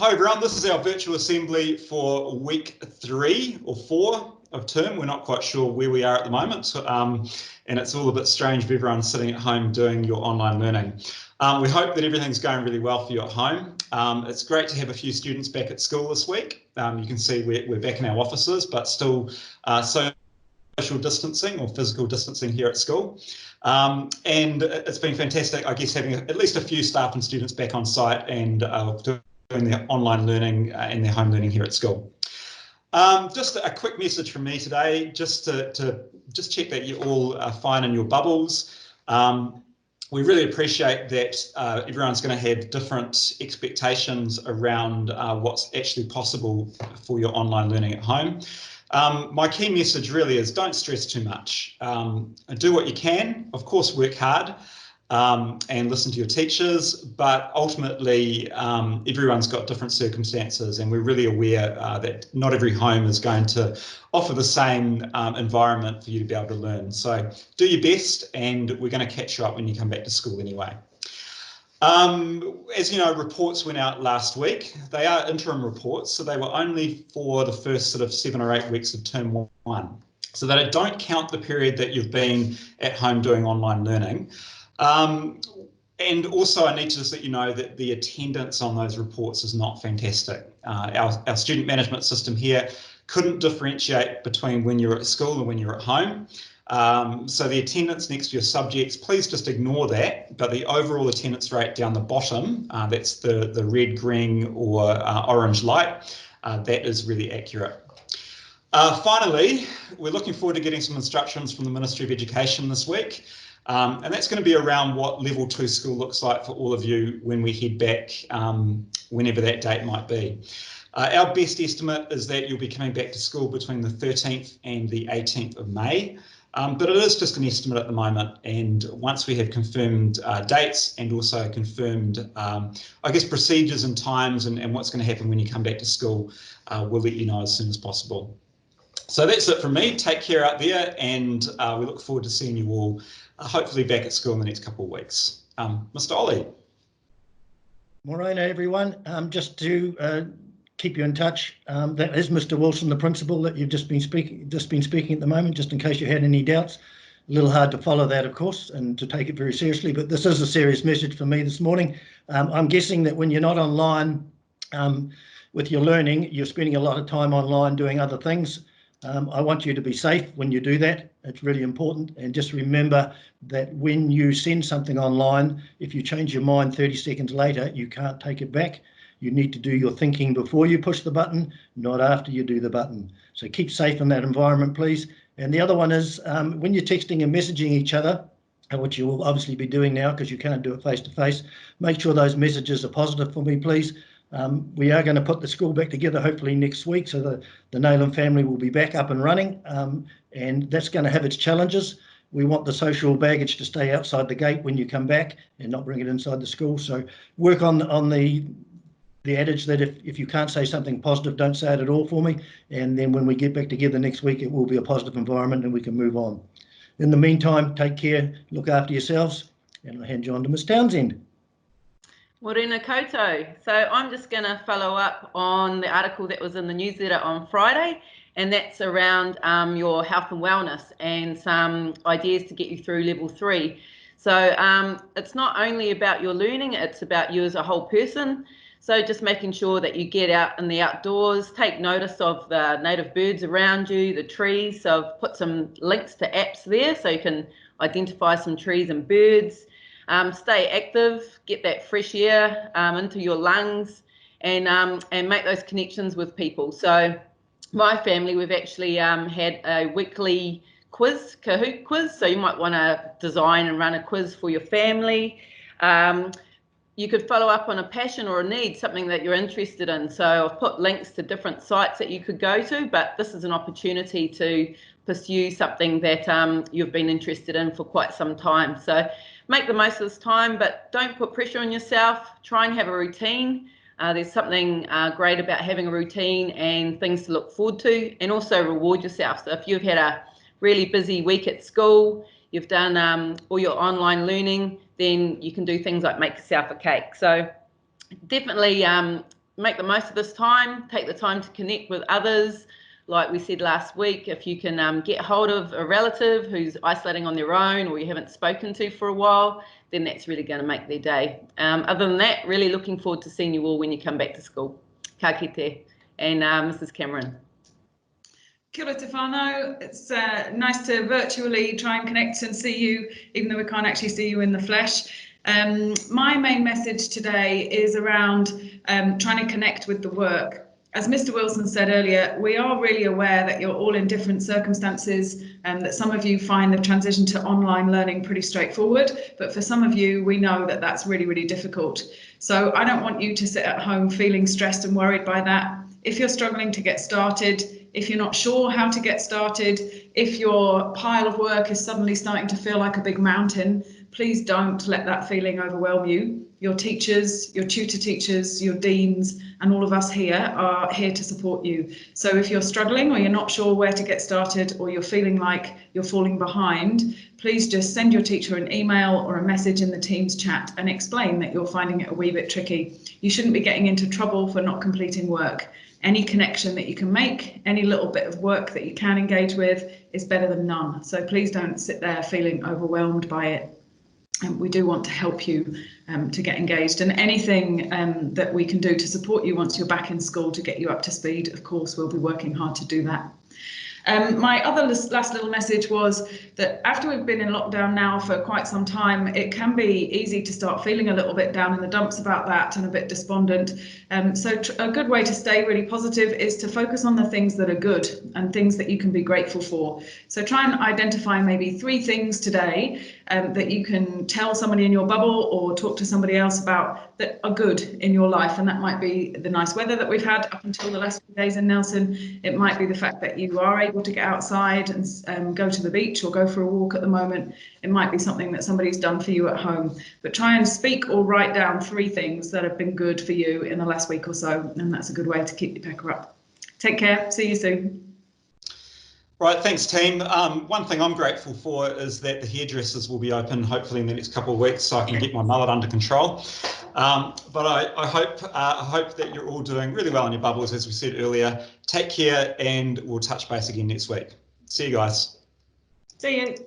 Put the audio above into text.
Hi everyone, this is our virtual assembly for week 3 or 4 of term. We're not quite sure where we are at the moment, and it's all a bit strange if everyone's sitting at home doing your online learning. We hope that everything's going really well for you at home. It's great to have a few students back at school this week. You can see we're back in our offices, but still social distancing or physical distancing here at school. And it's been fantastic, I guess, having at least a few staff and students back on site and doing their online learning and their home learning here at school. Just a quick message from me today, just to check that you're all fine in your bubbles. We really appreciate that everyone's going to have different expectations around what's actually possible for your online learning at home. My key message really is don't stress too much. Do what you can, of course work hard and listen to your teachers, but ultimately everyone's got different circumstances, and we're really aware that not every home is going to offer the same environment for you to be able to learn. So do your best, and we're going to catch you up when you come back to school anyway. As you know, reports went out last week. They are interim reports, so they were only for the first sort of 7 or 8 weeks of term 1. So they don't count the period that you've been at home doing online learning. And also I need to just let you know that the attendance on those reports is not fantastic. Our student management system here couldn't differentiate between when you're at school and when you're at home. So the attendance next to your subjects, please just ignore that, but the overall attendance rate down the bottom, that's the red, green or orange light, that is really accurate. Finally, we're looking forward to getting some instructions from the Ministry of Education this week, and that's going to be around what level 2 school looks like for all of you when we head back, whenever that date might be. Our best estimate is that you'll be coming back to school between the 13th and the 18th of May. But it is just an estimate at the moment, and once we have confirmed dates and also confirmed, I guess, procedures and times and what's going to happen when you come back to school, we'll let you know as soon as possible. So that's it from me. Take care out there, and we look forward to seeing you all hopefully back at school in the next couple of weeks. Mr. Ollie. Morena, everyone. Just to keep you in touch, that is Mr. Wilson, the principal that you've just been speaking at the moment, just in case you had any doubts. A little hard to follow that, of course, and to take it very seriously, but this is a serious message for me this morning. I'm guessing that when you're not online with your learning, you're spending a lot of time online doing other things. I want you to be safe when you do that. It's really important. And just remember that when you send something online, if you change your mind 30 seconds later, you can't take it back. You need to do your thinking before you push the button, not after you do the button. So keep safe in that environment, please. And the other one is when you're texting and messaging each other, which you will obviously be doing now because you can't do it face to face, make sure those messages are positive for me, please. We are going to put the school back together hopefully next week, so the Nayland family will be back up and running, and that's going to have its challenges. We want the social baggage to stay outside the gate when you come back and not bring it inside the school. So work on the adage that if you can't say something positive, don't say it at all for me. And then when we get back together next week, it will be a positive environment and we can move on. In the meantime, take care, look after yourselves, and I'll hand you on to Ms. Townsend. Morena koutou. So I'm just going to follow up on the article that was in the newsletter on Friday, and that's around your health and wellness and some ideas to get you through level 3. So it's not only about your learning, it's about you as a whole person. So just making sure that you get out in the outdoors, take notice of the native birds around you, the trees. So I've put some links to apps there so you can identify some trees and birds. Stay active, get that fresh air into your lungs, and make those connections with people. So my family, we've actually had a weekly quiz, Kahoot quiz. So you might want to design and run a quiz for your family. You could follow up on a passion or a need, something that you're interested in. So I've put links to different sites that you could go to, but this is an opportunity to pursue something that you've been interested in for quite some time. So make the most of this time, but don't put pressure on yourself. Try and have a routine. There's something great about having a routine and things to look forward to, and also reward yourself. So if you've had a really busy week at school, you've done all your online learning, then you can do things like make yourself a cake. So definitely make the most of this time, take the time to connect with others. Like we said last week, if you can get hold of a relative who's isolating on their own or you haven't spoken to for a while, then that's really going to make their day. Other than that, really looking forward to seeing you all when you come back to school. Ka kite. And Mrs. Cameron. Kia ora te whānau. It's nice to virtually try and connect and see you, even though we can't actually see you in the flesh. My main message today is around trying to connect with the work. As Mr. Wilson said earlier, we are really aware that you're all in different circumstances and that some of you find the transition to online learning pretty straightforward, but for some of you, we know that that's really, really difficult. So I don't want you to sit at home feeling stressed and worried by that. If you're struggling to get started, if you're not sure how to get started, if your pile of work is suddenly starting to feel like a big mountain, please don't let that feeling overwhelm you. Your teachers, your tutor teachers, your deans, and all of us here are here to support you. So if you're struggling or you're not sure where to get started or you're feeling like you're falling behind, please just send your teacher an email or a message in the Teams chat and explain that you're finding it a wee bit tricky. You shouldn't be getting into trouble for not completing work. Any connection that you can make, any little bit of work that you can engage with is better than none. So please don't sit there feeling overwhelmed by it. And we do want to help you to get engaged, and anything that we can do to support you once you're back in school to get you up to speed, of course, we'll be working hard to do that. My other last little message was that after we've been in lockdown now for quite some time, it can be easy to start feeling a little bit down in the dumps about that and a bit despondent. So a good way to stay really positive is to focus on the things that are good and things that you can be grateful for. So try and identify maybe 3 things today that you can tell somebody in your bubble or talk to somebody else about that are good in your life. And that might be the nice weather that we've had up until the last few days in Nelson. It might be the fact that you are able to get outside and go to the beach or go for a walk at the moment. It might be something that somebody's done for you at home, but try and speak or write down 3 things that have been good for you in the last week or so, and that's a good way to keep your pecker up. Take care, see you soon. Right, thanks team. One thing I'm grateful for is that the hairdressers will be open hopefully in the next couple of weeks so I can get my mullet under control. But I hope that you're all doing really well in your bubbles, as we said earlier. Take care and we'll touch base again next week. See you guys. See you.